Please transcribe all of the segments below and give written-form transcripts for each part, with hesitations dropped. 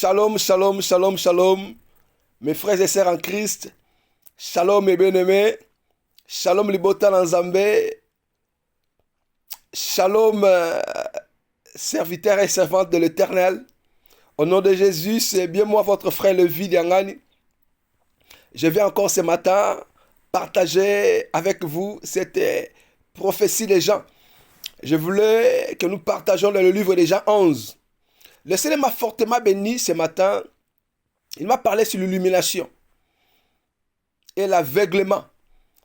Shalom, shalom, shalom, shalom. Mes frères et sœurs en Christ. Shalom mes bien-aimés. Shalom Libota Nzambé. Shalom serviteurs et servantes de l'Éternel. Au nom de Jésus, c'est bien moi votre frère Levi Diangani. Je viens encore ce matin partager avec vous cette prophétie des Jean. Je voulais que nous partagions le livre des Jean 11. Le Seigneur m'a fortement béni ce matin. Il m'a parlé sur l'illumination et l'aveuglement.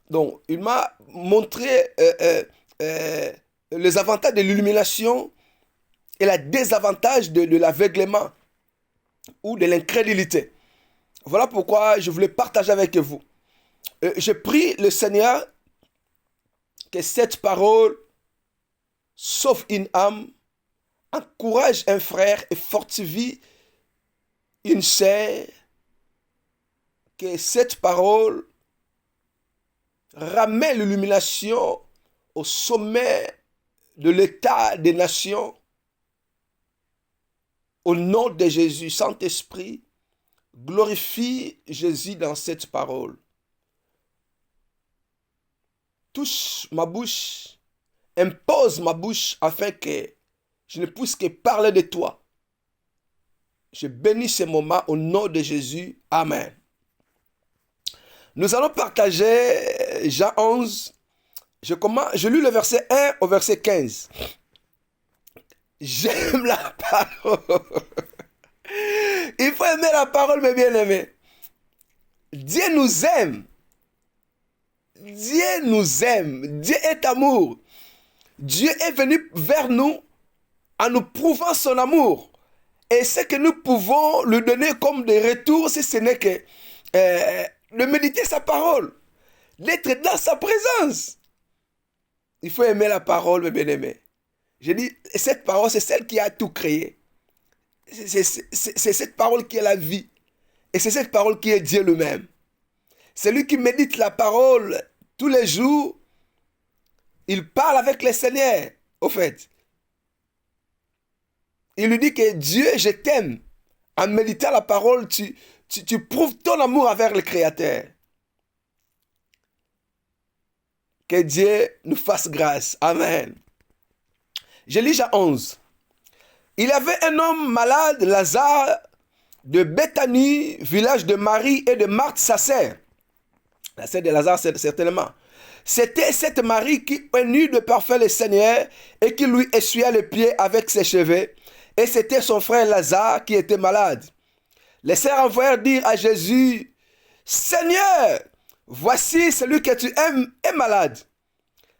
Donc, il m'a montré les avantages de l'illumination et les désavantages de l'aveuglement ou de l'incrédulité. Voilà pourquoi je voulais partager avec vous. Je prie le Seigneur que cette parole sauve une âme, encourage un frère et fortifie une sœur, que cette parole ramène l'illumination au sommet de l'état des nations. Au nom de Jésus, Saint-Esprit, glorifie Jésus dans cette parole. Touche ma bouche, impose ma bouche afin que je ne puisse que parler de toi. Je bénis ce moment au nom de Jésus. Amen. Nous allons partager Jean 11. Je lis le verset 1 au verset 15. J'aime la parole. Il faut aimer la parole, mes bien-aimés. Dieu nous aime. Dieu nous aime. Dieu est amour. Dieu est venu vers nous en nous prouvant son amour. Et ce que nous pouvons lui donner comme des retours, si ce n'est que de méditer sa parole, d'être dans sa présence. Il faut aimer la parole, mes bien-aimés. Je dis, cette parole, c'est celle qui a tout créé. C'est cette parole qui est la vie. Et c'est cette parole qui est Dieu lui-même. Celui qui médite la parole tous les jours, il parle avec le Seigneur, au fait. Il lui dit que Dieu, je t'aime. En méditant la parole, tu prouves ton amour envers le Créateur. Que Dieu nous fasse grâce. Amen. Je lis Jean 11. Il y avait un homme malade, Lazare, de Béthanie, village de Marie et de Marthe, sa sœur. La sœur de Lazare, certainement. C'était cette Marie qui unit de parfum le Seigneur et qui lui essuya les pieds avec ses cheveux. Et c'était son frère Lazare qui était malade. Les sœurs envoyèrent dire à Jésus, « Seigneur, voici celui que tu aimes est malade. »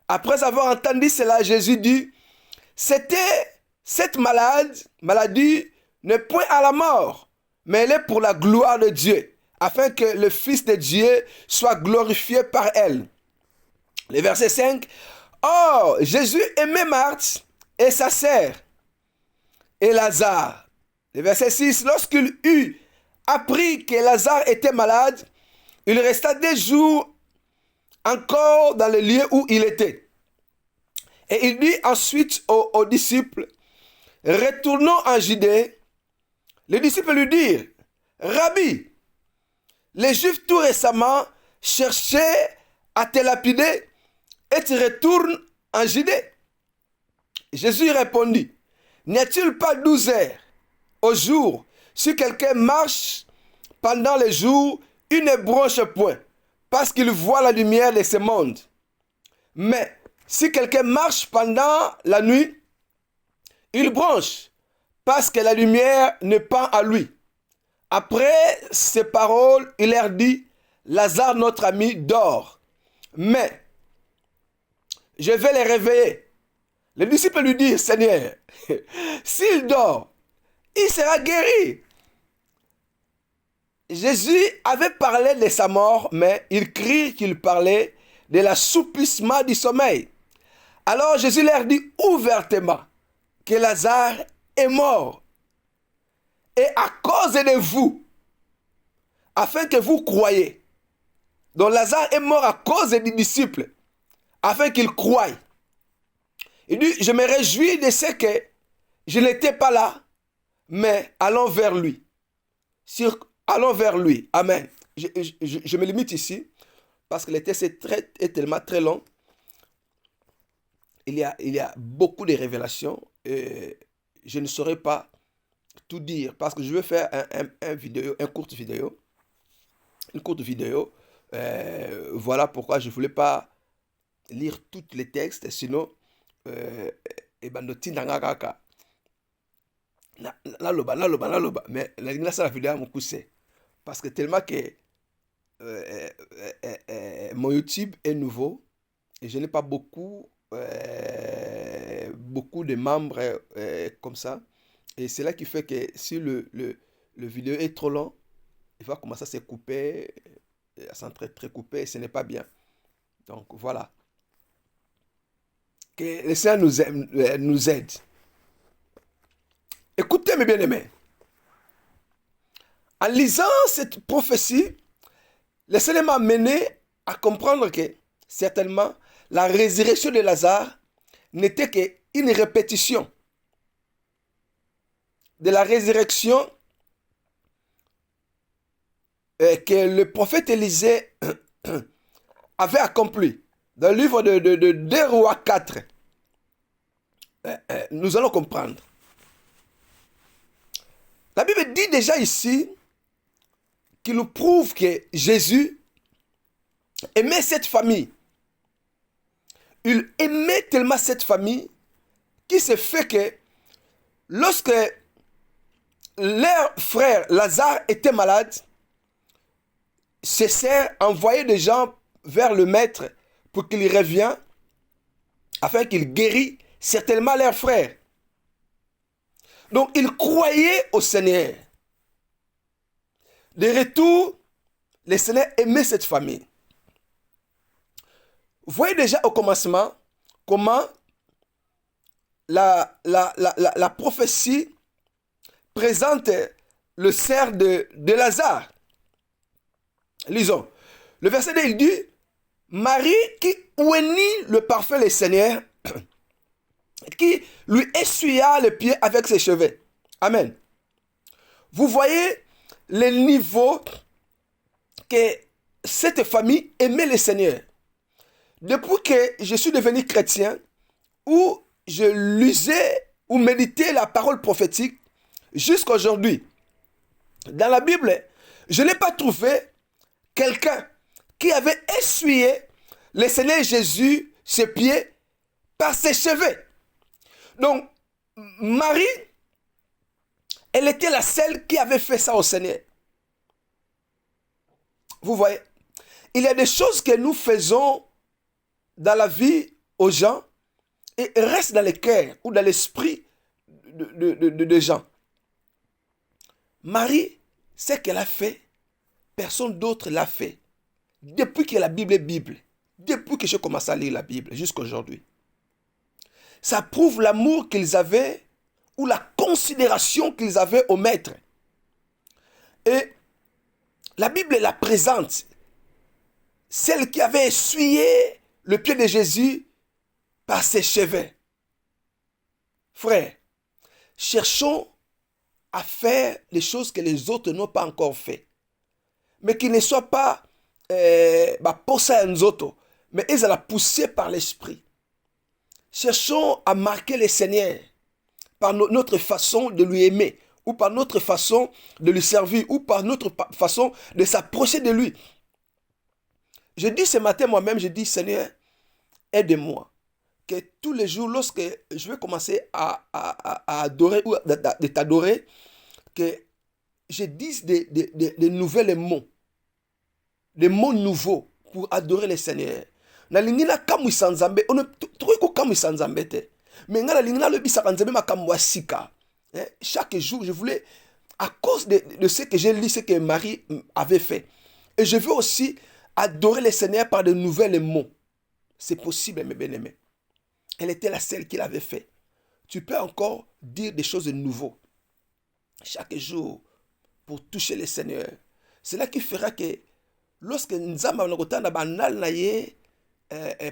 Après avoir entendu cela, Jésus dit, « C'était cette maladie n'est point à la mort, mais elle est pour la gloire de Dieu, afin que le Fils de Dieu soit glorifié par elle. » Le verset 5, « Or, Jésus aimait Marthe et sa sœur, et Lazare. » Le verset 6, « Lorsqu'il eut appris que Lazare était malade, il resta des jours encore dans le lieu où il était. Et il dit ensuite aux disciples, « Retournons en Judée. » Les disciples lui dirent, « Rabbi, les Juifs tout récemment cherchaient à te lapider et tu retournes en Judée. » Jésus répondit, « N'y a-t-il pas 12 heures au jour? Si quelqu'un marche pendant le jour, il ne bronche point, parce qu'il voit la lumière de ce monde. Mais si quelqu'un marche pendant la nuit, il bronche, parce que la lumière n'est pas à lui. » Après ces paroles, il leur dit, « Lazare, notre ami, dort, mais je vais le réveiller. » Les disciples lui disent, « Seigneur, s'il dort, il sera guéri. » Jésus avait parlé de sa mort, mais il crie qu'il parlait de l'assoupissement du sommeil. Alors Jésus leur dit ouvertement que Lazare est mort. Et à cause de vous, afin que vous croyiez. Donc Lazare est mort à cause des disciples, afin qu'ils croient. Il dit, je me réjouis de ce que je n'étais pas là, mais allons vers lui. Allons vers lui. Amen. Je me limite ici parce que le texte est tellement très long. Il y a beaucoup de révélations et je ne saurais pas tout dire parce que je veux faire une courte vidéo. Une courte vidéo. Voilà pourquoi je ne voulais pas lire tous les textes, sinon, mais la vidéo mon coup c'est parce que tellement que mon YouTube est nouveau et je n'ai pas beaucoup de membres comme ça, et c'est là qui fait que si le vidéo est trop long, il va commencer à se couper, à s'entrecoupé, et ce n'est pas bien. Donc voilà. Que le Seigneur nous aide. Écoutez mes bien-aimés. En lisant cette prophétie, le Seigneur m'a amené à comprendre que certainement la résurrection de Lazare n'était qu'une répétition de la résurrection que le prophète Élisée avait accompli. Dans le livre de 2 Rois 4, nous allons comprendre. La Bible dit déjà ici qu'il nous prouve que Jésus aimait cette famille. Il aimait tellement cette famille qui se fait que lorsque leur frère Lazare était malade, ses sœurs envoyaient des gens vers le maître pour qu'il revienne afin qu'il guérisse certainement leur frère. Donc ils croyaient au Seigneur. De retour, le Seigneur aimait cette famille. Vous voyez déjà au commencement comment la prophétie présente le cerf de Lazare. Lisons. Le verset 2, il dit, Marie qui oignit le parfum du Seigneur, qui lui essuya les pieds avec ses cheveux. Amen. Vous voyez le niveau que cette famille aimait le Seigneur. Depuis que je suis devenu chrétien, où je lisais ou méditais la parole prophétique, jusqu'à aujourd'hui, dans la Bible, je n'ai pas trouvé quelqu'un qui avait essuyé le Seigneur Jésus, ses pieds, par ses cheveux. Donc, Marie, elle était la seule qui avait fait ça au Seigneur. Vous voyez, il y a des choses que nous faisons dans la vie aux gens et restent dans le cœur ou dans l'esprit de gens. Marie, ce qu'elle a fait, personne d'autre l'a fait. Depuis que la Bible est Bible, depuis que j'ai commencé à lire la Bible jusqu'à aujourd'hui. Ça prouve l'amour qu'ils avaient ou la considération qu'ils avaient au maître. Et la Bible la présente. Celle qui avait essuyé le pied de Jésus par ses cheveux. Frère, cherchons à faire les choses que les autres n'ont pas encore fait. Mais qui ne soient pas poussés à nous autres, mais ils allaient pousser par l'esprit. Cherchons à marquer le Seigneur par notre façon de lui aimer, ou par notre façon de lui servir, ou par notre façon de s'approcher de lui. Je dis ce matin moi-même, je dis Seigneur, aide-moi. Que tous les jours, lorsque je vais commencer à adorer ou de t'adorer, que je dise des nouvelles mots. Des mots nouveaux pour adorer le Seigneur. Nalingi na kamwi sanzambe, on trouve ko kamwi sanzambe te. Mais ngala lingi na lobi sakanzambe makamwa sika. Chaque jour, je voulais, à cause de ce que j'ai lu, ce que Marie avait fait, et je veux aussi adorer le Seigneur par de nouvelles mots. C'est possible, mes bien-aimés. Elle était la seule qui l'avait fait. Tu peux encore dire des choses de nouveau chaque jour pour toucher le Seigneur. C'est là qui fera que lorsque Nzamba na banal na ye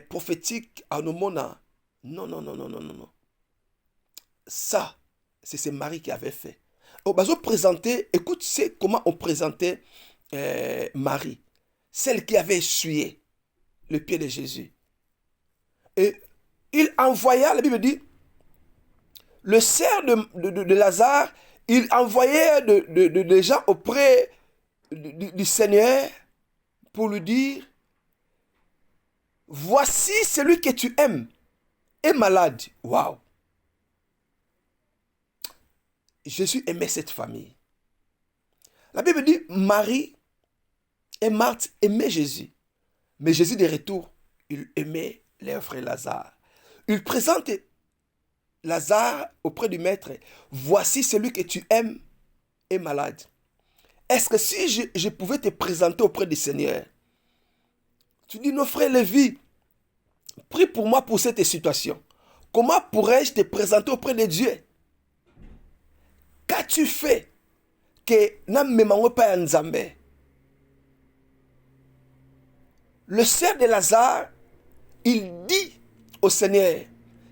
prophétique à nos mona, non. Ça, c'est Marie qui avait fait. présenter, écoute, c'est comment on présentait Marie, celle qui avait essuyé le pied de Jésus. Et il envoya, la Bible dit, le cerf de Lazare, il envoyait des gens auprès du Seigneur pour lui dire, voici celui que tu aimes est malade. Waouh! Jésus aimait cette famille. La Bible dit, Marie et Marthe aimaient Jésus. Mais Jésus, de retour, il aimait leur frère Lazare. Il présente Lazare auprès du maître. Voici celui que tu aimes est malade. Est-ce que si je pouvais te présenter auprès du Seigneur, tu dis, non frère Lévi, prie pour moi pour cette situation. Comment pourrais-je te présenter auprès de Dieu? Qu'as-tu fait que n'a me pas Nzambe? Le cerf de Lazare, il dit au Seigneur,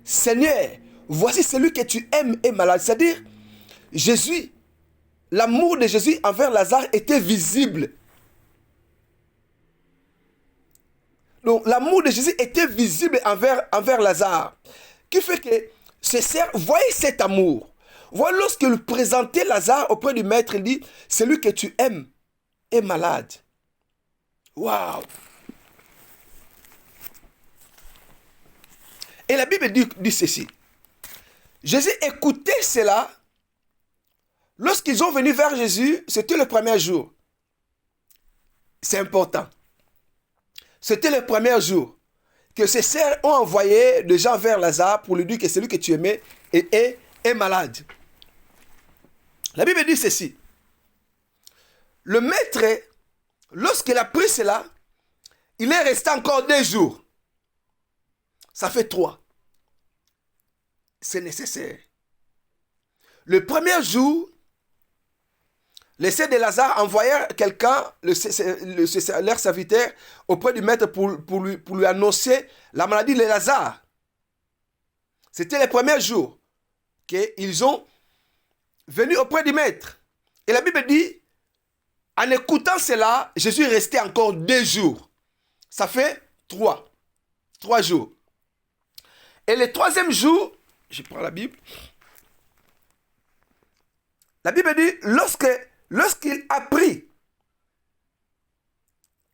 Seigneur, voici celui que tu aimes est malade. C'est-à-dire, Jésus, l'amour de Jésus envers Lazare était visible. Donc, l'amour de Jésus était visible envers Lazare. Qui fait que ce cerf voyait cet amour. Voilà, lorsqu'il présentait Lazare auprès du maître, il dit, celui que tu aimes est malade. Waouh! Et la Bible dit ceci. Jésus écoutait cela. Lorsqu'ils ont venu vers Jésus, c'était le premier jour. C'est important. C'était le premier jour que ces cerfs ont envoyé des gens vers Lazare pour lui dire que celui que tu aimais est malade. La Bible dit ceci. Le maître, lorsqu'il a pris cela, il est resté encore 2 jours. Ça fait 3. C'est nécessaire. Le premier jour, les cerfs de Lazare envoyèrent quelqu'un, leur serviteur, auprès du maître pour lui annoncer la maladie de Lazare. C'était le premier jour qu'ils ont venu auprès du maître. Et la Bible dit, en écoutant cela, Jésus est resté encore 2 jours. Ça fait 3 jours. Et le 3e jour, je prends la Bible. La Bible dit, lorsqu'il apprit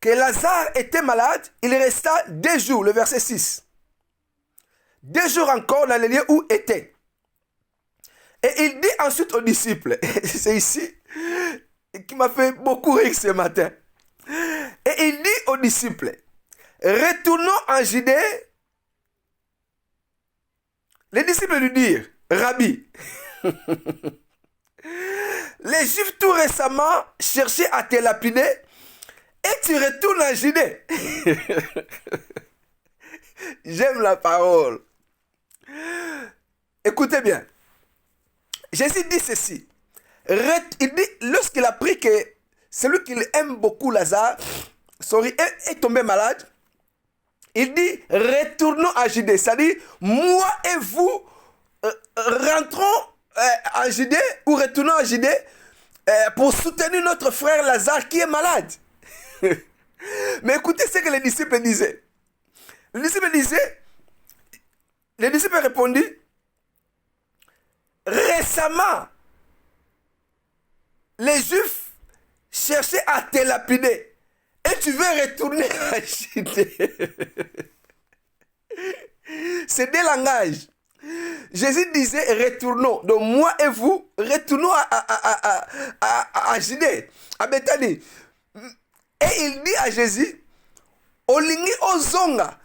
que Lazare était malade, il resta 2 jours, le verset 6. 2 jours encore dans le lieu où était. Et il dit ensuite aux disciples, c'est ici qui m'a fait beaucoup rire ce matin. Et il dit aux disciples, retournons en Judée. Les disciples lui dirent, Rabbi, les Juifs tout récemment cherchaient à te lapider et tu retournes en Judée. J'aime la parole. Écoutez bien. Jésus dit ceci. Il dit, lorsqu'il a appris que celui qu'il aime beaucoup, Lazare, est tombé malade, il dit, retournons à Judée. C'est-à-dire, moi et vous rentrons en Judée ou retournons en Judée pour soutenir notre frère Lazare qui est malade. Mais écoutez ce que les disciples disaient. Les disciples répondirent, récemment, les Juifs cherchaient à te lapider. Et tu veux retourner à Judée. C'est des langages. Jésus disait retournons. Donc moi et vous, retournons à Judée, à Bethanie. Et il dit à Jésus, Olingi Ozonga.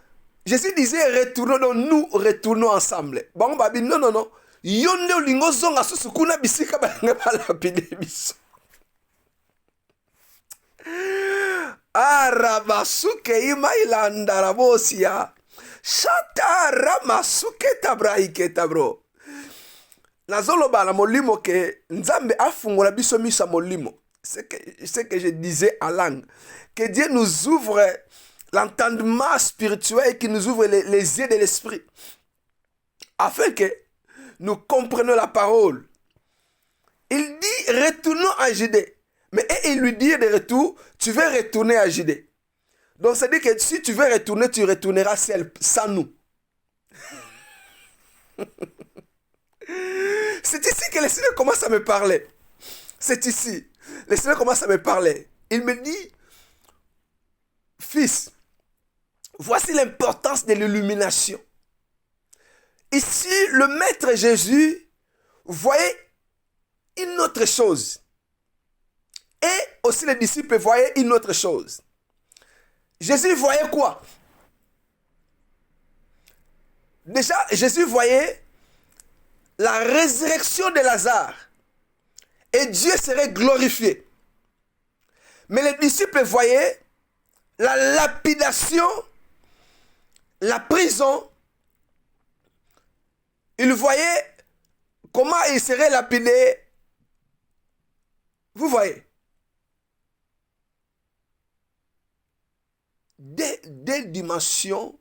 Jésus disait retournons, donc nous retournons ensemble. Bon, babi, non. Yonde Olingi Ozonga, susukuna bisika ba lapide biso. Arabasuke imailanda rabosia. Shata ramasuke tabraike tabro. Nazoloba na molimo ke Nzambe afungola biso misa molimo. C'est que je disais en langue. Que Dieu nous ouvre l'entendement spirituel et qu'il nous ouvre les yeux de l'esprit. Afin que nous comprenions la parole. Il dit, retournons à Judée. Mais il lui dit de retour, tu veux retourner à Judée. Donc, ça dit que si tu veux retourner, tu retourneras sans nous. C'est ici que le Seigneur commence à me parler. C'est ici. Le Seigneur commence à me parler. Il me dit, fils, voici l'importance de l'illumination. Ici, le Maître Jésus voyait une autre chose. Et aussi les disciples voyaient une autre chose. Jésus voyait quoi? Déjà, Jésus voyait la résurrection de Lazare. Et Dieu serait glorifié. Mais les disciples voyaient la lapidation, la prison. Ils voyaient comment il serait lapidé. Vous voyez? Des dimensions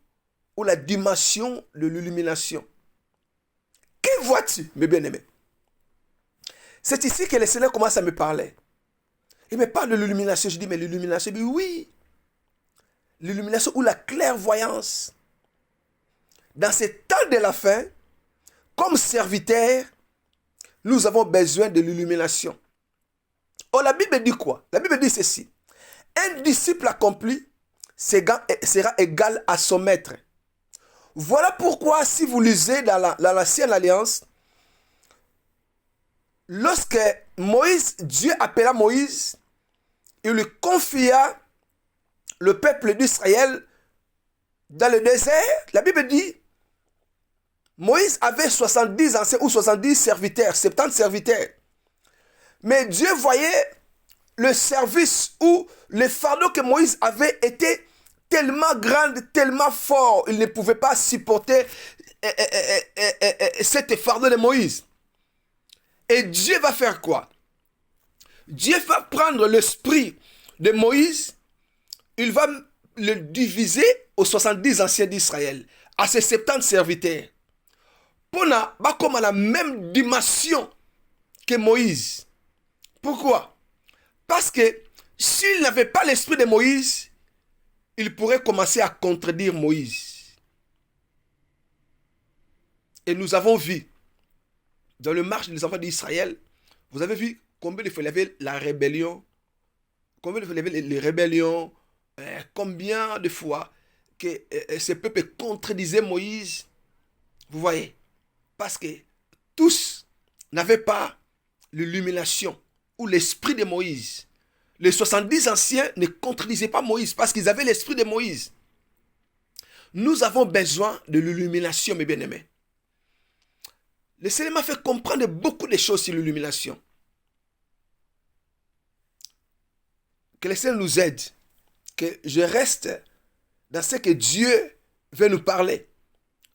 ou la dimension de l'illumination. Que vois-tu, mes bien-aimés? C'est ici que le Seigneur commence à me parler. Il me parle de l'illumination. Je dis, mais l'illumination, mais oui. L'illumination ou la clairvoyance. Dans ces temps de la fin, comme serviteurs, nous avons besoin de l'illumination. Oh, la Bible dit quoi? La Bible dit ceci. Un disciple accompli sera égal à son maître. Voilà pourquoi, si vous lisez dans l'Ancienne Alliance, lorsque Dieu appela Moïse, il lui confia le peuple d'Israël dans le désert. La Bible dit, Moïse avait 70 anciens ou 70 serviteurs, 70 serviteurs. Mais Dieu voyait le service ou le fardeau que Moïse avait été tellement grand, tellement fort, il ne pouvait pas supporter cet fardeau de Moïse. Et Dieu va faire quoi? Dieu va prendre l'esprit de Moïse, il va le diviser aux 70 anciens d'Israël, à ses 70 serviteurs. Pour comme à la même dimension que Moïse. Pourquoi? Parce que s'il n'avait pas l'esprit de Moïse, il pourrait commencer à contredire Moïse. Et nous avons vu, dans le marche des enfants d'Israël, vous avez vu combien de fois il y avait la rébellion, combien de fois il y avait les rébellions, combien de fois que ce peuple contredisait Moïse. Vous voyez? Parce que tous n'avaient pas l'illumination ou l'esprit de Moïse. Les 70 anciens ne contredisaient pas Moïse parce qu'ils avaient l'esprit de Moïse. Nous avons besoin de l'illumination, mes bien-aimés. Le Seigneur m'a fait comprendre beaucoup de choses sur l'illumination. Que le Seigneur nous aide. Que je reste dans ce que Dieu veut nous parler.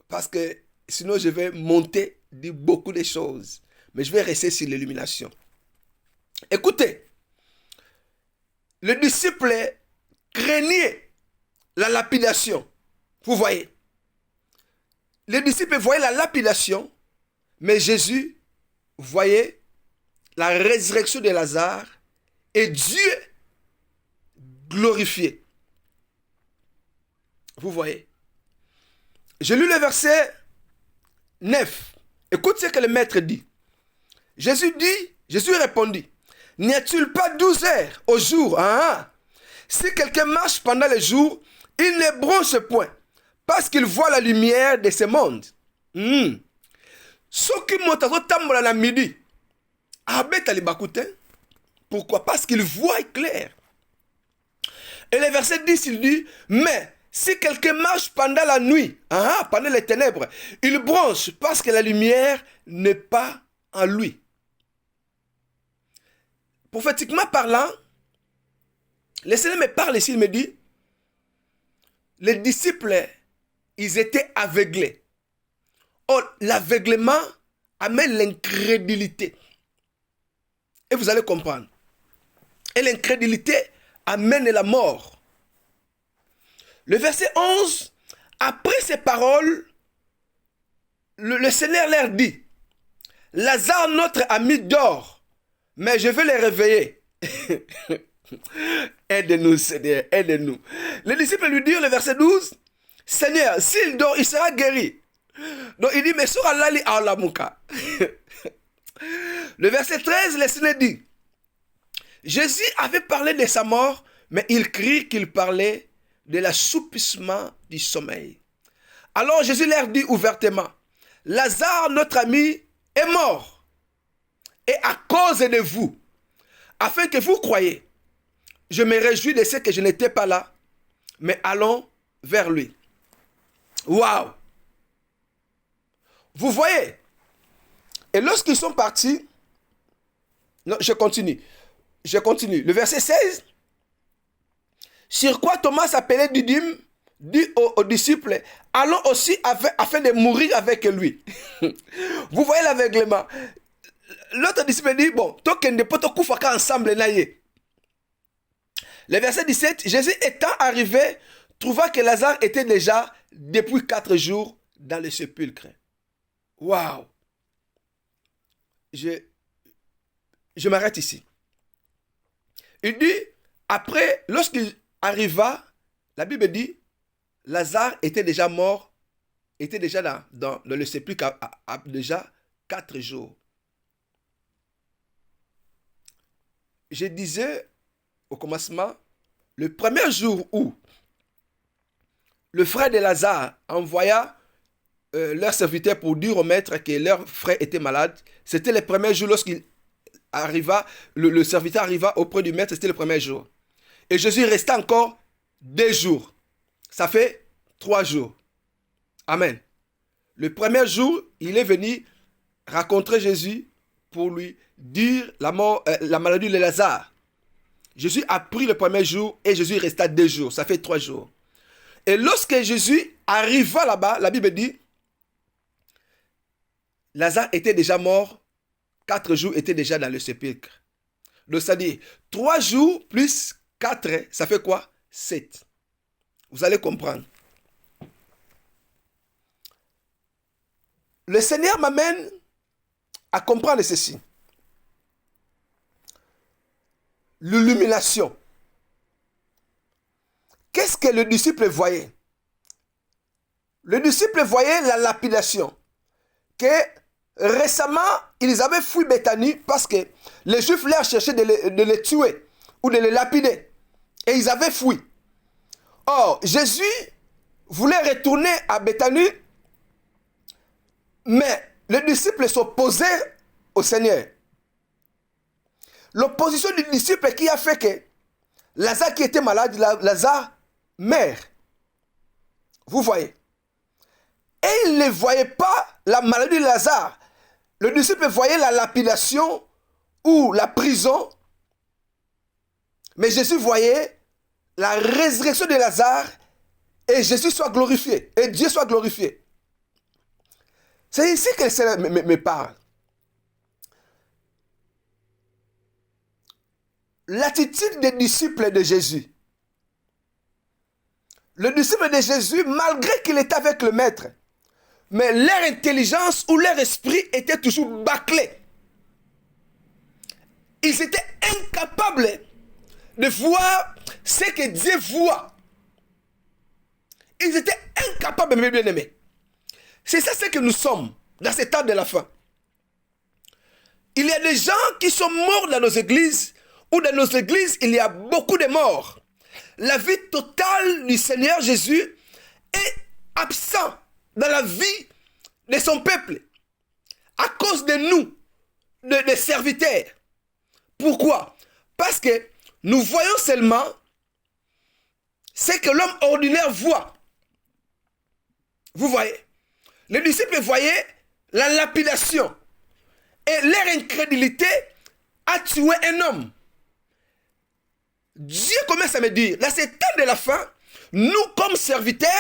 Parce que sinon je vais monter de beaucoup de choses. Mais je vais rester sur l'illumination. Écoutez. Le disciple craignait la lapidation. Vous voyez. Les disciples voyaient la lapidation, mais Jésus voyait la résurrection de Lazare et Dieu glorifié. Vous voyez. J'ai lu le verset 9. Écoute ce que le maître dit. Jésus répondit, n'y a-t-il pas 12 heures au jour? Si quelqu'un marche pendant le jour, il ne bronche point, parce qu'il voit la lumière de ce monde. Ceux qui montent à la midi, pourquoi? Parce qu'il voit clair. Et le verset 10, il dit, mais si quelqu'un marche pendant la nuit, pendant les ténèbres, il bronche parce que la lumière n'est pas en lui. Prophétiquement parlant, le Seigneur me parle ici, il me dit, les disciples, ils étaient aveuglés. Or, l'aveuglement amène l'incrédulité. Et vous allez comprendre. Et l'incrédulité amène la mort. Le verset 11, après ces paroles, le Seigneur leur dit, Lazare, notre ami, dort, mais je vais les réveiller. Aide-nous, Seigneur, aide-nous. Les disciples lui dirent, le verset 12, Seigneur, s'il dort, il sera guéri. Donc il dit, mais sur Allah, le verset 13, le Seigneur dit, Jésus avait parlé de sa mort, mais il crie qu'il parlait de l'assoupissement du sommeil. Alors Jésus leur dit ouvertement, Lazare, notre ami, est mort. Et à cause de vous, afin que vous croyiez, je me réjouis de ce que je n'étais pas là, mais allons vers lui. Waouh! Vous voyez? Et lorsqu'ils sont partis, non, je continue. Le verset 16. Sur quoi Thomas appelé Didyme dit aux disciples, allons aussi afin de mourir avec lui. Vous voyez l'aveuglement. L'autre disciple dit, bon, token de poto koufaka ensemble naïe. Le verset 17, Jésus étant arrivé, trouva que Lazare était déjà depuis 4 jours dans le sépulcre. Waouh! Je m'arrête ici. Il dit, après, lorsqu'il arriva, la Bible dit, Lazare était déjà mort, était déjà dans le sépulcre déjà 4 jours. Je disais au commencement, le premier jour où le frère de Lazare envoya leur serviteur pour dire au maître que leur frère était malade, c'était le premier jour lorsqu'il arriva, le serviteur arriva auprès du maître, c'était le premier jour. Et Jésus resta encore 2 jours. Ça fait 3 jours. Amen. Le premier jour, il est venu rencontrer Jésus pour lui dire la maladie de Lazare. Jésus a pris le premier jour et Jésus resta 2 jours. Ça fait 3 jours. Et lorsque Jésus arriva là-bas, la Bible dit, Lazare était déjà mort, 4 jours était déjà dans le sépulcre. Donc ça dit, 3 jours plus 4, ça fait quoi? 7. Vous allez comprendre. Le Seigneur m'amène à comprendre ceci. L'illumination. Qu'est-ce que le disciple voyait? Le disciple voyait la lapidation. Que récemment, ils avaient fui Béthanie parce que les Juifs leur cherchaient de les tuer ou de les lapider. Et ils avaient fui. Or, Jésus voulait retourner à Béthanie, mais les disciples s'opposaient au Seigneur. L'opposition du disciple qui a fait que Lazare qui était malade, Lazare meurt. Vous voyez. Et il ne voyait pas la maladie de Lazare. Le disciple voyait la lapidation ou la prison. Mais Jésus voyait la résurrection de Lazare et Jésus soit glorifié. Et Dieu soit glorifié. C'est ici que le Seigneur me parle. L'attitude des disciples de Jésus. Le disciple de Jésus, malgré qu'il était avec le maître, mais leur intelligence ou leur esprit était toujours bâclé. Ils étaient incapables de voir ce que Dieu voit. Ils étaient incapables, mes bien-aimés. C'est ça ce que nous sommes dans ce temps de la fin. Il y a des gens qui sont morts dans nos églises, ou dans nos églises, il y a beaucoup de morts. La vie totale du Seigneur Jésus est absent dans la vie de son peuple. À cause de nous, des serviteurs. Pourquoi? Parce que nous voyons seulement ce que l'homme ordinaire voit. Vous voyez? Les disciples voyaient la lapidation. Et leur incrédulité a tué un homme. Dieu commence à me dire, là c'est le temps de la fin, nous comme serviteurs,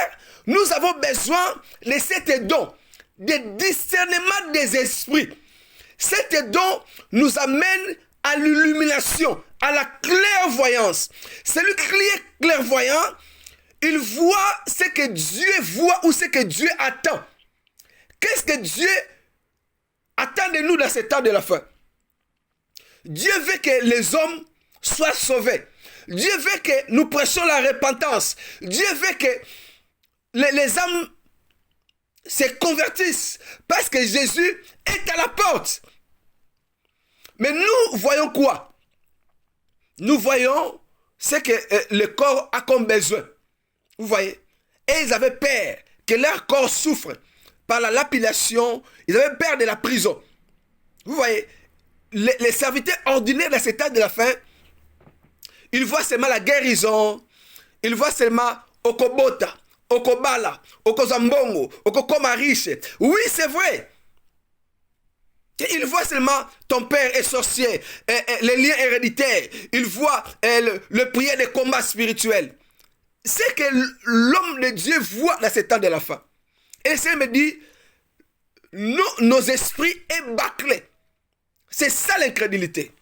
nous avons besoin de cet don, de discernement des esprits. Cet don nous amène à l'illumination, à la clairvoyance. Celui qui est clairvoyant, il voit ce que Dieu voit ou ce que Dieu attend. Qu'est-ce que Dieu attend de nous dans ce temps de la fin? Dieu veut que les hommes soient sauvés. Dieu veut que nous prêchions la repentance. Dieu veut que les âmes se convertissent parce que Jésus est à la porte. Mais nous voyons quoi? Nous voyons ce que le corps a comme besoin. Vous voyez? Et ils avaient peur que leur corps souffre par la lapidation. Ils avaient peur de la prison. Vous voyez? Les serviteurs ordinaires de cet âge de la fin, ils voient seulement la guérison. Ils voient seulement Okobota, Okobala, Okozambongo, Okokomariche. Oui, c'est vrai. Il voit seulement ton père est sorcier, les liens héréditaires. Il voit le prière des combats spirituels. C'est que l'homme de Dieu voit dans ce temps de la fin. Et ça me dit, nos esprits est bâclé. C'est ça l'incrédulité.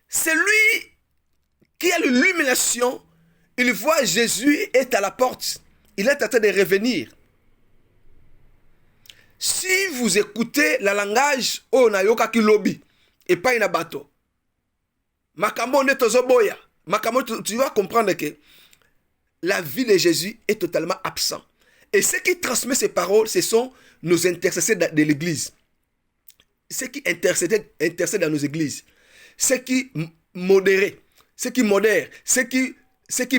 Celui qui a l'illumination, il voit Jésus est à la porte. Il est en train de revenir. Si vous écoutez le langage onayoka kilobi et pas une bateau, makambo ne tozoboya, makambo tu vas comprendre que la vie de Jésus est totalement absent. Et ceux qui transmettent ces paroles, ce sont nos intercesseurs de l'église. Ceux qui intercèdent dans nos églises. Ceux qui modèrent, ceux qui modèrent, ceux qui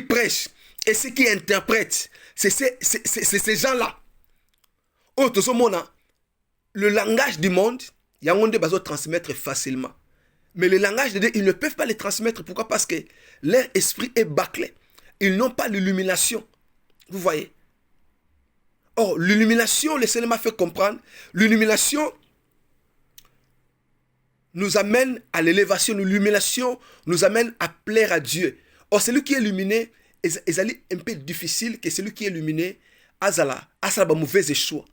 prêchent et ceux qui interprètent. C'est ces gens-là. Oh, tout ce monde, le langage du monde, il y a un monde qui transmettre facilement. Mais le langage de Dieu, ils ne peuvent pas les transmettre. Pourquoi? Parce que leur esprit est bâclé. Ils n'ont pas l'illumination. Vous voyez? Or, l'illumination, le Seigneur m'a fait comprendre, l'illumination nous amène à l'élévation, l'illumination nous amène à plaire à Dieu. Or, celui qui est illuminé, c'est un peu difficile que celui qui est illuminé a un mauvais choix.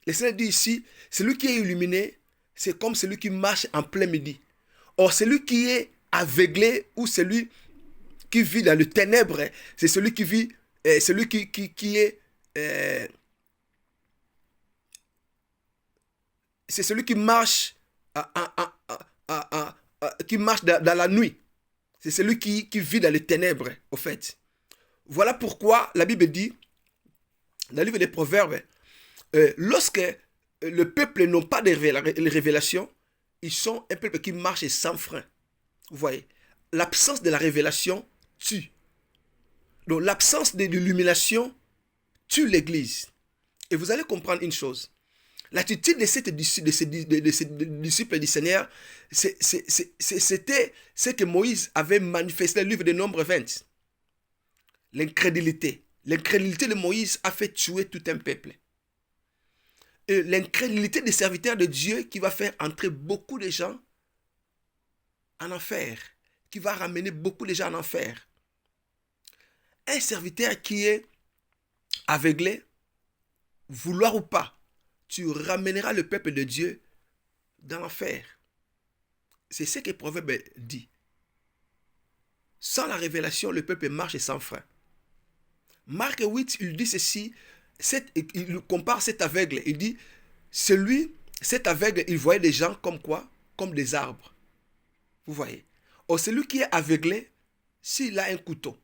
Le Seigneur dit ici, celui qui est illuminé, c'est comme celui qui marche en plein midi. Or, celui qui est aveuglé ou celui qui vit dans le ténèbre, c'est celui qui vit, celui qui est... c'est celui qui marche dans la nuit. C'est celui qui vit dans les ténèbres, au fait. Voilà pourquoi la Bible dit, dans le livre des Proverbes, lorsque le peuple n'a pas de révélation, ils sont un peuple qui marche sans frein. Vous voyez, l'absence de la révélation tue. Donc l'absence de l'illumination tue l'Église. Et vous allez comprendre une chose. L'attitude de ces disciples du Seigneur, c'était ce que Moïse avait manifesté dans le livre de Nombres 20. L'incrédulité. L'incrédulité de Moïse a fait tuer tout un peuple. Et l'incrédulité des serviteurs de Dieu qui va faire entrer beaucoup de gens en enfer, qui va ramener beaucoup de gens en enfer. Un serviteur qui est aveuglé, vouloir ou pas, tu ramèneras le peuple de Dieu dans l'enfer. C'est ce que Proverbe dit. Sans la révélation, le peuple marche sans frein. Marc 8, il dit ceci, il compare cet aveugle. Il dit, cet aveugle, il voyait des gens comme quoi? Comme des arbres. Vous voyez? Or, celui qui est aveuglé, s'il a un couteau,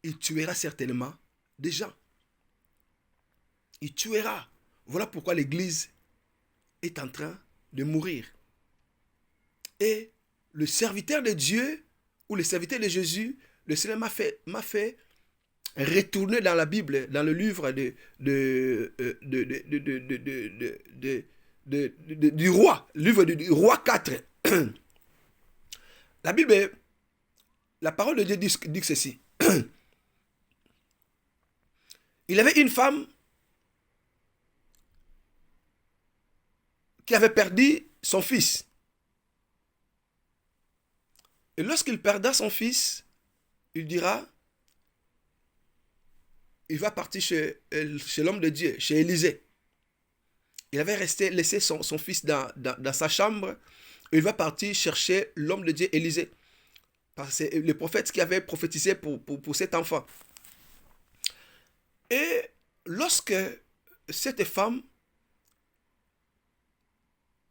il tuera certainement des gens. Il tuera. Voilà pourquoi l'Église est en train de mourir. Et le serviteur de Dieu, ou le serviteur de Jésus, le Seigneur m'a fait retourner dans la Bible, dans le livre du roi, le livre du roi 4. La Bible, la parole de Dieu dit ceci. Il avait une femme qui avait perdu son fils. Et lorsqu'il perdra son fils, il dira, il va partir chez l'homme de Dieu, chez Élisée. Il avait laissé son fils dans sa chambre. Il va partir chercher l'homme de Dieu, Élisée. Parce que c'est le prophète qui avait prophétisé pour cet enfant. Et lorsque cette femme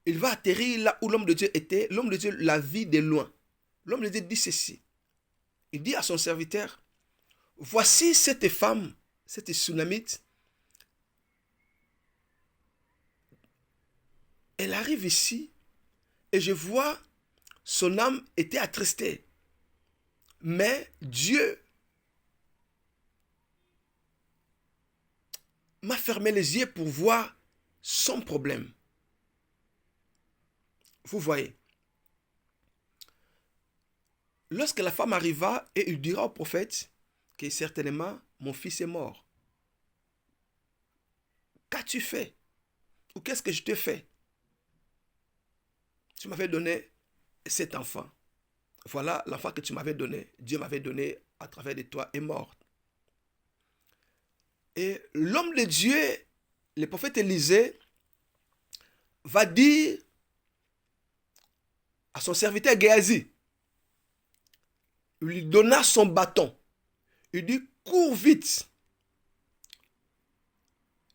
il va atterrir là où l'homme de Dieu était. L'homme de Dieu la vit de loin. L'homme de Dieu dit ceci. Il dit à son serviteur, voici cette femme, cette Sunamite. Elle arrive ici et je vois son âme était attristée. Mais Dieu m'a fermé les yeux pour voir son problème. Vous voyez. Lorsque la femme arriva et il dira au prophète que certainement mon fils est mort. Qu'as-tu fait? Ou qu'est-ce que je te fais? Tu m'avais donné cet enfant. Voilà l'enfant que tu m'avais donné. Dieu m'avait donné à travers de toi est mort. Et l'homme de Dieu, le prophète Élisée, va dire à son serviteur Géasi, il lui donna son bâton. Il dit, cours vite.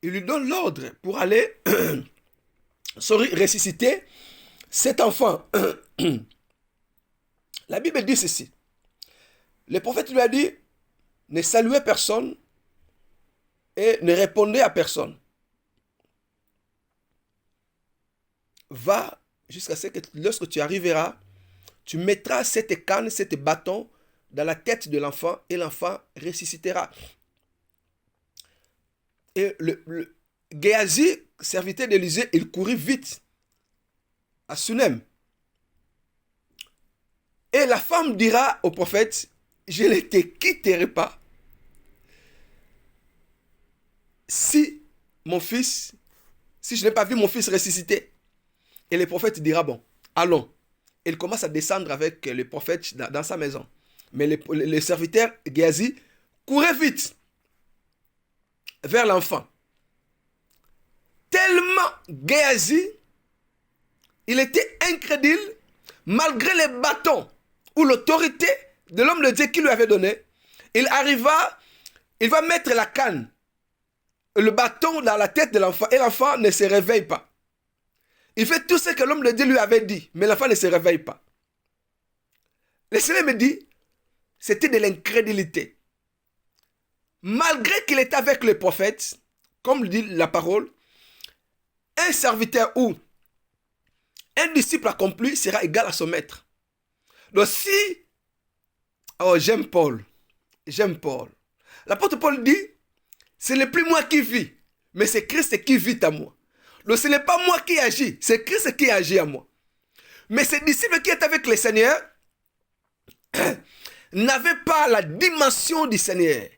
Il lui donne l'ordre pour aller ressusciter cet enfant. La Bible dit ceci. Le prophète lui a dit, ne saluez personne et ne répondez à personne. Va jusqu'à ce que lorsque tu arriveras, tu mettras cette canne, cette bâton dans la tête de l'enfant et l'enfant ressuscitera. Et le Géasi, serviteur d'Élisée, il courut vite à Sunem. Et la femme dira au prophète, je ne te quitterai pas si je n'ai pas vu mon fils ressusciter. Et le prophète dira, bon, allons. Il commence à descendre avec le prophète dans sa maison. Mais le serviteur Géasi courait vite vers l'enfant. Tellement Géasi, il était incrédule, malgré les bâtons ou l'autorité de l'homme de Dieu qui lui avait donné. Il va mettre la canne, le bâton dans la tête de l'enfant et l'enfant ne se réveille pas. Il fait tout ce que l'homme de Dieu lui avait dit, mais l'enfant ne se réveille pas. Le Seigneur me dit, c'était de l'incrédulité. Malgré qu'il était avec le prophète, comme dit la parole, un serviteur ou un disciple accompli sera égal à son maître. Donc si, j'aime Paul. L'apôtre Paul dit, ce n'est plus moi qui vis, mais c'est Christ qui vit à moi. Donc ce n'est pas moi qui agis, c'est Christ qui agit à moi. Mais ces disciples qui étaient avec le Seigneur n'avaient pas la dimension du Seigneur.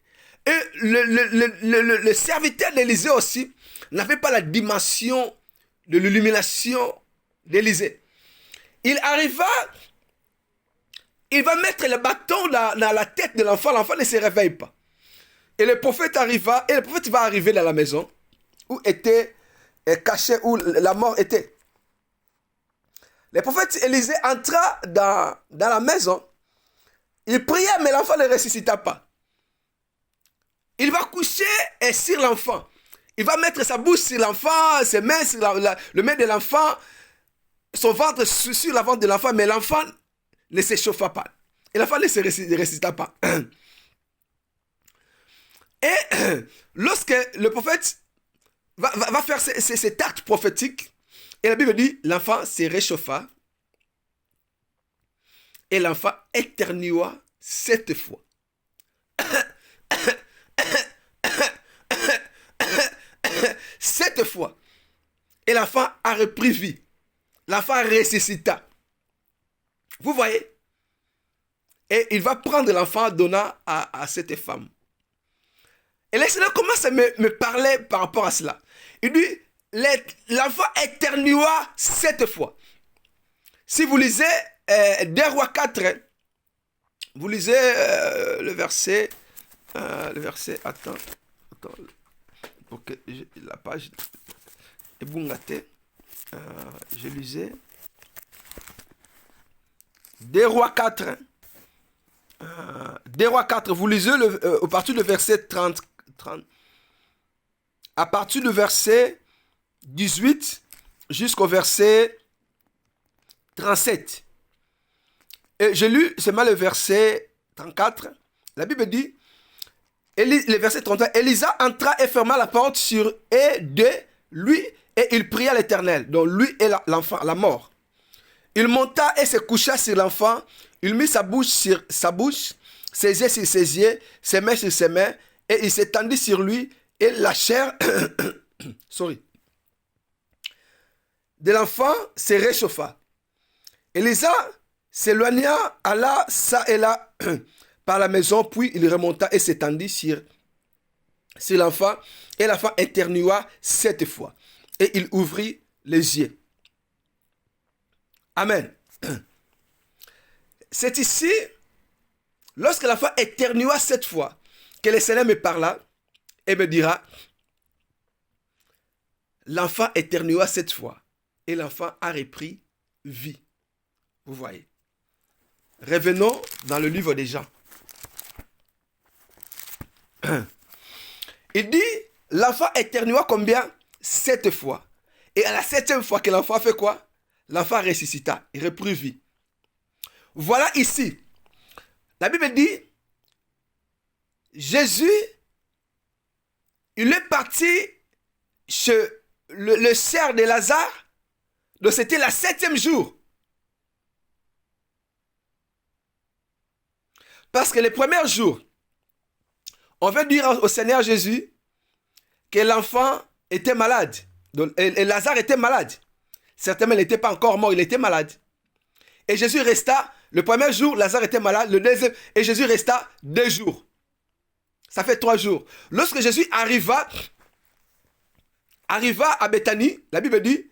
Et le serviteur d'Élisée aussi n'avait pas la dimension de l'illumination d'Élisée. Il arriva, il va mettre le bâton dans la tête de l'enfant, l'enfant ne se réveille pas. Et le prophète arriva, et le prophète va arriver dans la maison où était caché, où la mort était. Le prophète Élisée entra dans la maison, il pria, mais l'enfant ne ressuscita pas. Il va coucher sur l'enfant. Il va mettre sa bouche sur l'enfant, ses mains sur le main de l'enfant, son ventre sur la ventre de l'enfant, mais l'enfant ne se chauffa pas. Et l'enfant ne se ressuscita pas. Et lorsque le prophète va faire cet acte prophétique, et la Bible dit, l'enfant se réchauffa, et l'enfant éternua 7 fois. Cette fois, et l'enfant a repris vie. L'enfant ressuscita. Vous voyez? Et il va prendre l'enfant donnant à cette femme. Et le Seigneur commence à me parler par rapport à cela. Il dit, l'enfant éternua 7 fois. Si vous lisez 2 Rois 4, vous lisez le verset, attends, pour que la page est bungate. Je lisais 2 Rois 4. 2 Rois 4, vous lisez à partir du verset 30. À partir du verset 18 jusqu'au verset 37. Et j'ai lu seulement le verset 34. La Bible dit, le verset 33, Élisa entra et ferma la porte sur eux deux, lui, et il pria l'Éternel, donc lui et l'enfant, la mort. Il monta et se coucha sur l'enfant, il mit sa bouche sur sa bouche, ses yeux sur ses yeux, ses mains sur ses mains, et il s'étendit sur lui, et la chair de l'enfant se réchauffa. Élisa s'éloigna, alla ça et là par la maison, puis il remonta et s'étendit sur l'enfant, et l'enfant éternua 7 fois. Et il ouvrit les yeux. Amen. C'est ici, lorsque l'enfant éternua 7 fois, que le Seigneur me parla et me dira, l'enfant éternua 7 fois, et l'enfant a repris vie. Vous voyez. Revenons dans le livre des Jean. Il dit, l'enfant éternua combien? 7 fois. Et à la 7e fois que l'enfant fait quoi? L'enfant ressuscita, il reprit vie. Voilà ici. La Bible dit, Jésus, il est parti chez le cerf de Lazare. Donc c'était la 7e jour. Parce que le premier jour, on veut dire au Seigneur Jésus que l'enfant était malade. Donc, et Lazare était malade. Certainement, il n'était pas encore mort, il était malade. Et Jésus resta, le premier jour, Lazare était malade, le deuxième, et Jésus resta 2 jours. Ça fait 3 jours. Lorsque Jésus arriva à Béthanie, la Bible dit,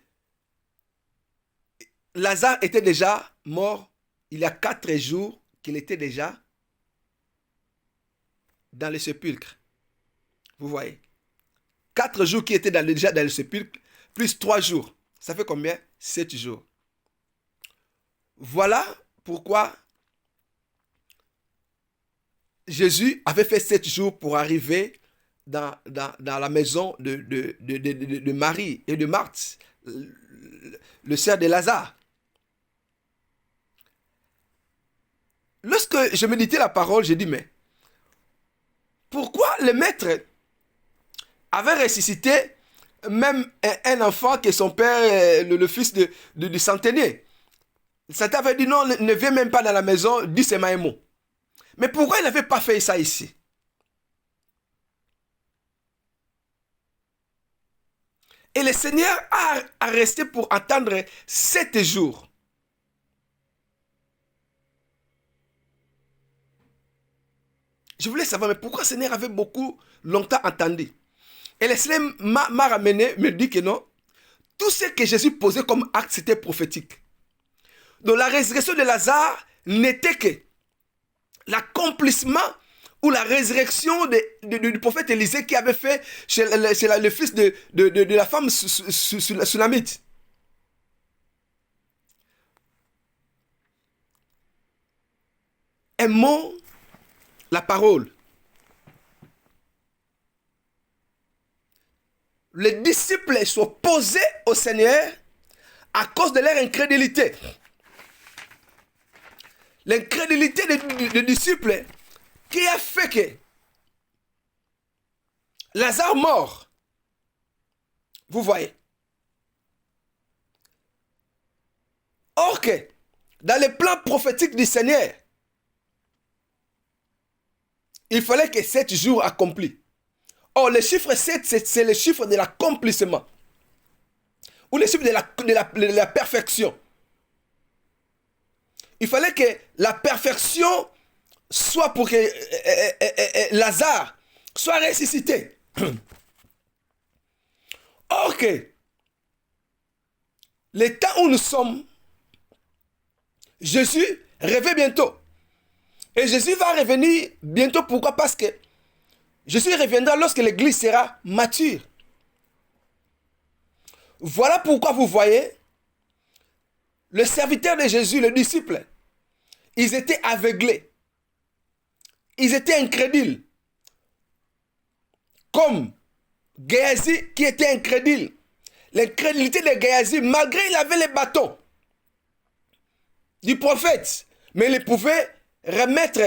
Lazare était déjà mort. Il y a 4 jours qu'il était déjà dans le sépulcre. Vous voyez. 4 jours qu'il était déjà dans le sépulcre, plus 3 jours. Ça fait combien? 7 jours. Voilà pourquoi Jésus avait fait 7 jours pour arriver dans la maison de Marie et de Marthe, le cerf de Lazare. Lorsque je méditais la parole, j'ai dit, mais pourquoi le maître avait ressuscité même un enfant qui est son père, le fils du centenier? Satan avait dit, non, ne viens même pas dans la maison, dis seulement un mot. Mais pourquoi il n'avait pas fait ça ici? Et le Seigneur a resté pour attendre 7 jours. Je voulais savoir, mais pourquoi le Seigneur avait beaucoup longtemps attendu? Et le Seigneur m'a ramené, me dit que non. Tout ce que Jésus posait comme acte, c'était prophétique. Donc la résurrection de Lazare n'était que l'accomplissement ou la résurrection du prophète Élisée qui avait fait chez le fils de la femme Sunamite. Aimons la parole. Les disciples s'opposaient au Seigneur à cause de leur incrédulité. L'incrédulité des disciples qui a fait que Lazare mort. Vous voyez. Or que dans les plans prophétiques du Seigneur, il fallait que 7 jours accomplis. Or, le chiffre 7, c'est le chiffre de l'accomplissement. Ou le chiffre de la perfection. Il fallait que la perfection soit pour que Lazare soit ressuscité. Or que le temps où nous sommes, Jésus revient bientôt. Et Jésus va revenir bientôt. Pourquoi? Parce que Jésus reviendra lorsque l'église sera mature. Voilà pourquoi vous voyez, le serviteur de Jésus, les disciples, ils étaient aveuglés. Ils étaient incrédules. Comme Géasi qui était incrédule. L'incrédulité de Géasi, malgré qu'il avait les bâtons. du prophète, mais il pouvait remettre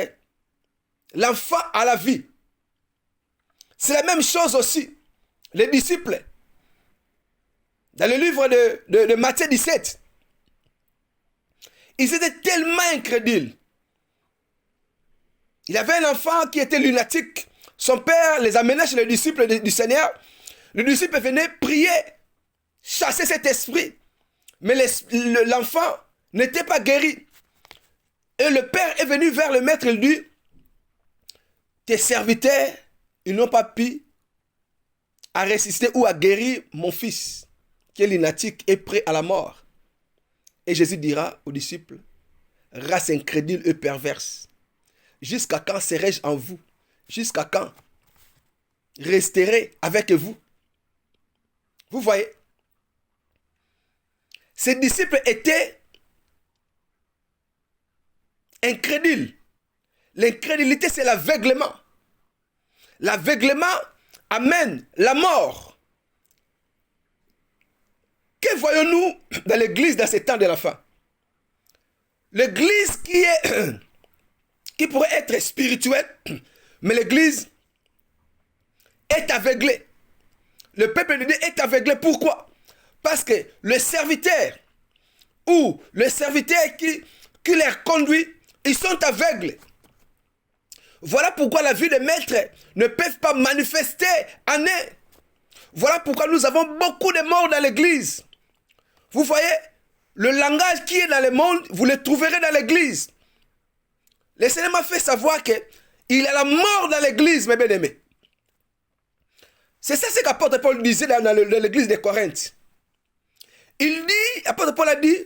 l'enfant à la vie. C'est la même chose aussi. Les disciples, dans le livre de Matthieu 17, ils étaient tellement incrédules. Il y avait un enfant qui était lunatique. Son père les amenait chez les disciples du Seigneur. Le disciple venait prier, chasser cet esprit. Mais l'enfant n'était pas guéri. Et le père est venu vers le maître, il dit, tes serviteurs, ils n'ont pas pu à ressusciter ou à guérir mon fils, qui est lunatique et prêt à la mort. Et Jésus dira aux disciples, race incrédule et perverse, jusqu'à quand serai-je en vous? Jusqu'à quand resterez avec vous? Vous voyez, ces disciples étaient incrédules. L'incrédulité, c'est l'aveuglement. L'aveuglement amène la mort. Que voyons-nous dans l'église dans ces temps de la fin? L'église qui pourrait être spirituelle, mais l'église est aveuglée. Le peuple de Dieu est aveuglé. Pourquoi? Parce que le serviteur ou le serviteur qui les conduit, ils sont aveugles. Voilà pourquoi la vie des maîtres ne peuvent pas manifester en eux. Voilà pourquoi nous avons beaucoup de morts dans l'église. Vous voyez, le langage qui est dans le monde, vous le trouverez dans l'église. Le Seigneur m'a fait savoir qu'il y a la mort dans l'église, mes bien-aimés. C'est ça ce qu'apôtre Paul disait dans l'église de Corinthe. Il dit, apôtre Paul a dit,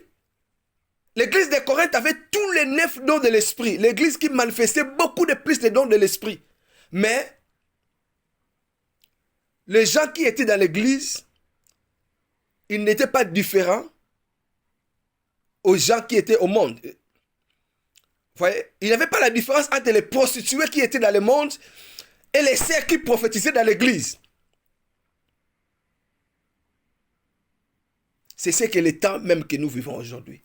l'église de Corinthe avait tous les 9 dons de l'esprit. L'église qui manifestait beaucoup de plus les dons de l'esprit. Mais, les gens qui étaient dans l'église, ils n'étaient pas différents aux gens qui étaient au monde. Vous voyez, il n'y avait pas la différence entre les prostituées qui étaient dans le monde et les sœurs qui prophétisaient dans l'église. C'est ce que le temps même que nous vivons aujourd'hui.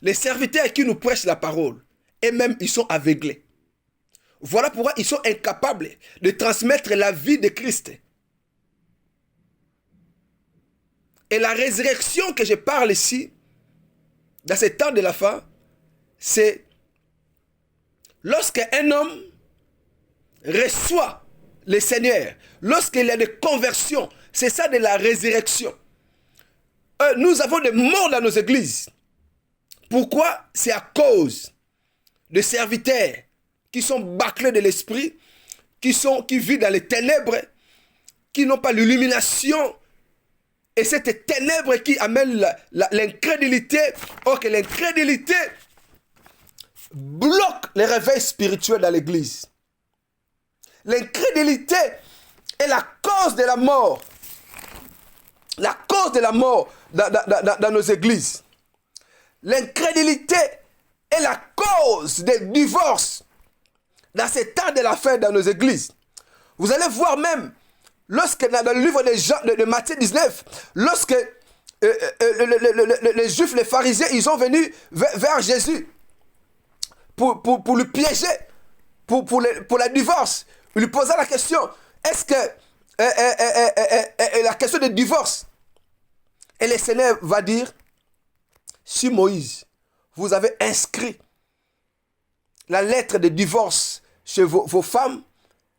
Les serviteurs qui nous prêchent la parole, eux-mêmes, ils sont aveuglés. Voilà pourquoi ils sont incapables de transmettre la vie de Christ. Et la résurrection que je parle ici, dans ce temps de la fin, c'est lorsqu'un homme reçoit le Seigneur, lorsqu'il y a des conversions, c'est ça de la résurrection. Nous avons des morts dans nos églises. Pourquoi? C'est à cause de serviteurs qui sont bâclés de l'esprit, qui vivent dans les ténèbres, qui n'ont pas l'illumination. Et cette ténèbre qui amène l'incrédulité, or que l'incrédulité bloque les réveils spirituels dans l'église. L'incrédulité est la cause de la mort. La cause de la mort dans nos églises. L'incrédulité est la cause des divorces dans ces temps de la fin dans nos églises. Vous allez voir même, lorsque dans le livre de Matthieu 19, lorsque les Juifs, les pharisiens, ils sont venus vers Jésus pour le piéger, pour la divorce. Il lui posa la question, est-ce que la question de divorce, et le Seigneur va dire, si Moïse, vous avez inscrit la lettre de divorce chez vos femmes,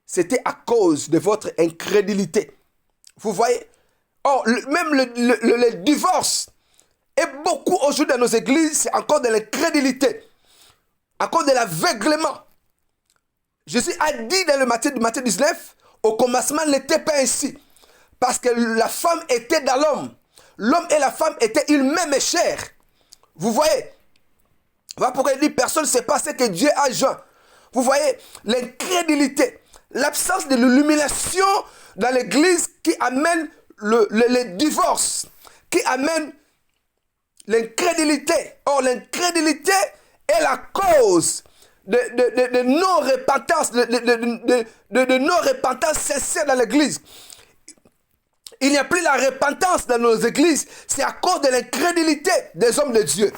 c'était à cause de votre incrédulité. Vous voyez? Or, même le divorce, et beaucoup aujourd'hui dans nos églises, c'est encore de l'incrédulité, à cause de l'aveuglement. Jésus a dit dans le Matthieu 19, au commencement n'était pas ainsi, parce que la femme était dans l'homme. L'homme et la femme étaient une même chair. Vous voyez? Voilà pourquoi il dit, personne ne sait pas ce que Dieu a joint. Vous voyez? L'incrédulité, l'absence de l'illumination dans l'église qui amène le divorce, qui amène l'incrédulité. Or, l'incrédulité est la cause de non-repentance, de non-repentance sincère dans l'église. Il n'y a plus la repentance dans nos églises. C'est à cause de l'incrédulité des hommes de Dieu.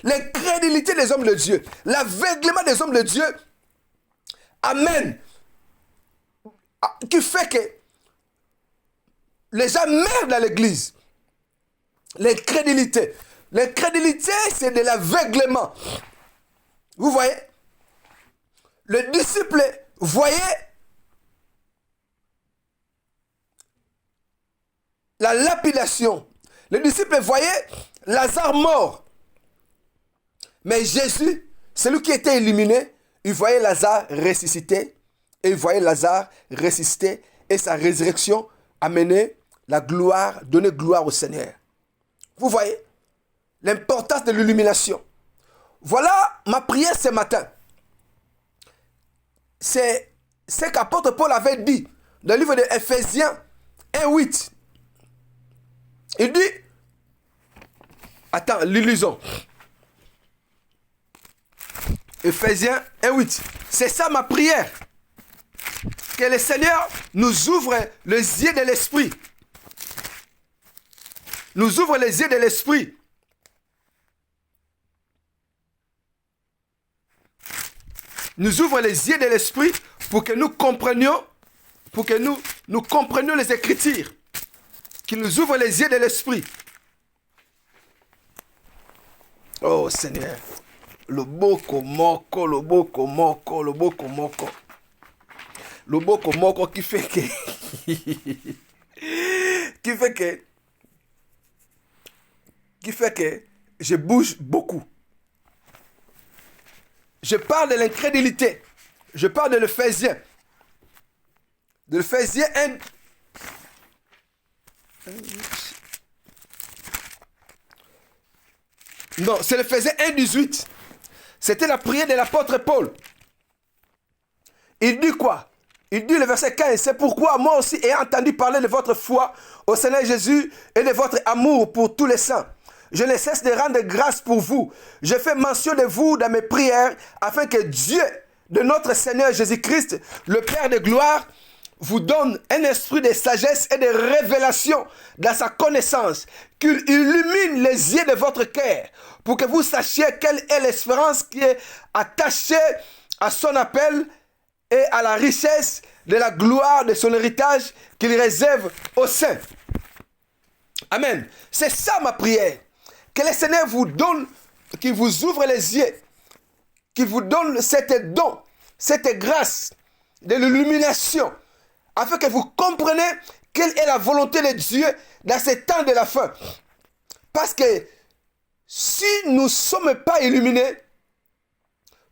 l'incrédulité des hommes de Dieu, l'aveuglement des hommes de Dieu, amen, qui fait que les gens meurent dans l'église. L'incrédulité. L'incrédulité, c'est de l'aveuglement. Vous voyez? Le disciple voyait la lapidation. Le disciple voyait Lazare mort. Mais Jésus, celui qui était illuminé, il voyait Lazare ressuscité. Et il voyait Lazare ressuscité. Et sa résurrection amenait la gloire, donner gloire au Seigneur. Vous voyez l'importance de l'illumination. Voilà ma prière ce matin. C'est ce qu'apôtre Paul avait dit dans le livre de Ephésiens 1:8. Il dit, attends, l'illusion. Ephésiens 1:8. C'est ça ma prière. Que le Seigneur nous ouvre les yeux de l'esprit. Nous ouvre les yeux de l'esprit. Nous ouvre les yeux de l'esprit pour que nous comprenions, nous comprenions les Écritures. Qu'il nous ouvre les yeux de l'esprit. Oh Seigneur. Le boko moko, le boko moko, le boko moko. Le boko moko qui fait que qui fait que je bouge beaucoup. Je parle de l'incrédulité. Je parle de l'Éphésiens. De l'Éphésiens 1. Non, c'est l'Éphésiens 1:18. C'était la prière de l'apôtre Paul. Il dit quoi? Il dit le verset 15. C'est pourquoi moi aussi ayant entendu parler de votre foi au Seigneur Jésus et de votre amour pour tous les saints, je ne cesse de rendre grâce pour vous. Je fais mention de vous dans mes prières afin que Dieu de notre Seigneur Jésus-Christ, le Père de gloire, vous donne un esprit de sagesse et de révélation dans sa connaissance, qu'il illumine les yeux de votre cœur pour que vous sachiez quelle est l'espérance qui est attachée à son appel et à la richesse de la gloire de son héritage qu'il réserve aux saints. Amen. C'est ça ma prière. Que le Seigneur vous donne, qu'il vous ouvre les yeux, qu'il vous donne cette don, cette grâce de l'illumination, afin que vous compreniez quelle est la volonté de Dieu dans ces temps de la fin. Parce que si nous ne sommes pas illuminés,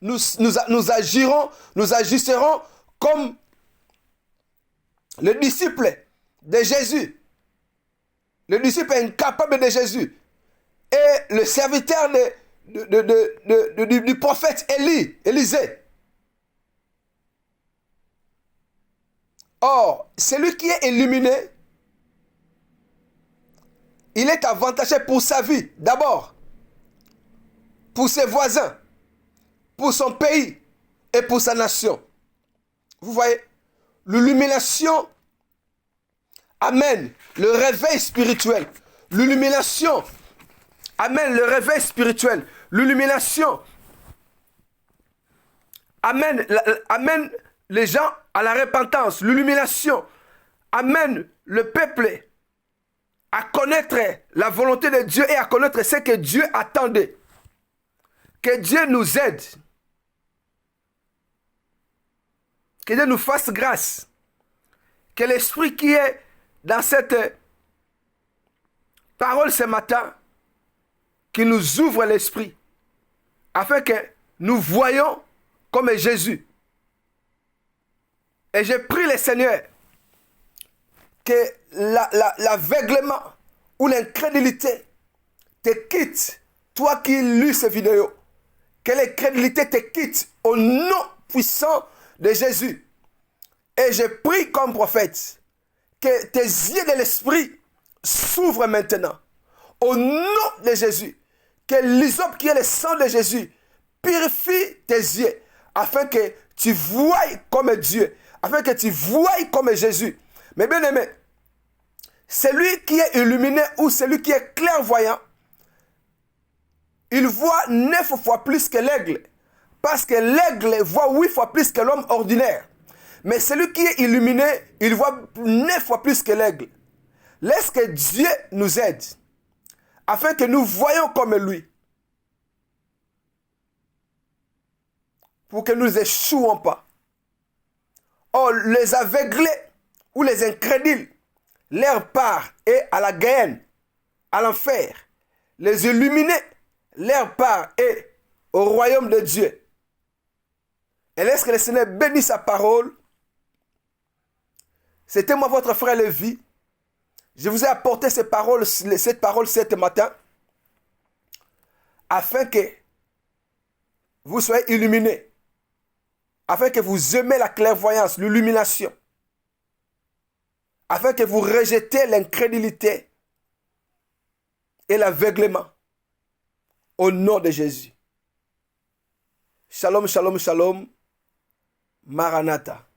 nous agisserons comme le disciple de Jésus. Le disciple incapable de Jésus. Et le serviteur du prophète Élisée. Or, celui qui est illuminé, il est avantagé pour sa vie, d'abord, pour ses voisins, pour son pays et pour sa nation. Vous voyez, l'illumination amène le réveil spirituel. L'illumination amène le réveil spirituel. L'illumination amène les gens à la repentance. L'illumination amène le peuple à connaître la volonté de Dieu et à connaître ce que Dieu attendait. Que Dieu nous aide. Que Dieu nous fasse grâce. Que l'esprit qui est dans cette parole ce matin, qu'il nous ouvre l'esprit, afin que nous voyions comme Jésus. Et je prie le Seigneur que l'aveuglement ou l'incrédulité te quitte, toi qui lis cette vidéo, que l'incrédulité te quitte au nom puissant de Jésus. Et je prie comme prophète que tes yeux de l'esprit s'ouvrent maintenant. Au nom de Jésus, que l'hysope qui est le sang de Jésus purifie tes yeux afin que tu voies comme Dieu, afin que tu voies comme Jésus. Mais bien aimé, celui qui est illuminé ou celui qui est clairvoyant, il voit 9 fois plus que l'aigle. Parce que l'aigle voit 8 fois plus que l'homme ordinaire. Mais celui qui est illuminé, il voit 9 fois plus que l'aigle. Laisse que Dieu nous aide, afin que nous voyions comme lui. Pour que nous échouons pas. Or, les aveuglés ou les incrédules, leur part est à la Guéhenne, à l'enfer. Les illuminés, leur part est au royaume de Dieu. Et laisse que le Seigneur bénisse sa parole. C'était moi, votre frère Lévi. Je vous ai apporté cette parole ce matin, afin que vous soyez illuminés, afin que vous aimez la clairvoyance, l'illumination, afin que vous rejetez l'incrédulité et l'aveuglement, au nom de Jésus. Shalom, shalom, shalom. Maranatha.